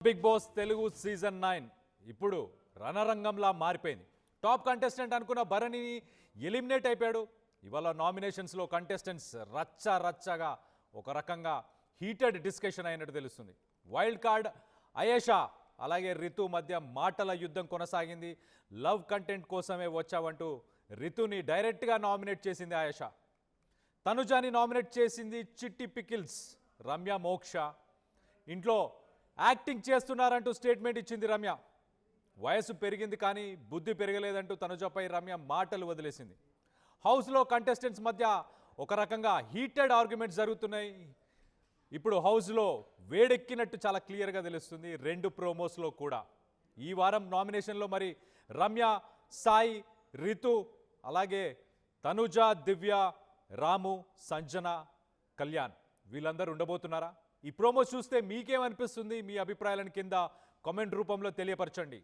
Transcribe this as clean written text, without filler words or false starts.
Big boss Telugu season 9 ఇప్పుడు రణరంగంలా మారిపోయింది. Top contestant అనుకున్న భరణిని ఎలిమినేట్ అయిపోయాడు. ఇవాళ నామినేషన్స్లో కంటెస్టెంట్స్ రచ్చగా ఒక రకంగా హీటెడ్ డిస్కషన్ అయినట్టు తెలుస్తుంది. వైల్డ్ కార్డ్ అయేషా అలాగే రితు మధ్య మాటల యుద్ధం కొనసాగింది. లవ్ కంటెంట్ కోసమే వచ్చావంటూ రితుని డైరెక్ట్గా నామినేట్ చేసింది అయేషా. తనుజాని నామినేట్ చేసింది చిట్టి పికిల్స్. రమ్య మోక్ష ఇంట్లో యాక్టింగ్ చేస్తున్నారంటూ స్టేట్మెంట్ ఇచ్చింది రమ్య. వయసు పెరిగింది కానీ బుద్ధి పెరగలేదంటూ తనుజపై రమ్య మాటలు వదిలేసింది. హౌస్లో కంటెస్టెంట్స్ మధ్య ఒక రకంగా హీటెడ్ ఆర్గ్యుమెంట్స్ జరుగుతున్నాయి. ఇప్పుడు హౌస్లో వేడెక్కినట్టు చాలా క్లియర్గా తెలుస్తుంది రెండు ప్రోమోస్లో కూడా. ఈ వారం నామినేషన్లో మరి రమ్య, సాయి, రితు అలాగే తనుజ, దివ్య, రాము, సంజన, కళ్యాణ్ వీళ్ళందరూ ఉండబోతున్నారా? ఈ ప్రోమో చూస్తే మీకేమనిపిస్తుంది? మీ అభిప్రాయాలను కింద కామెంట్ రూపంలో తెలియపరచండి.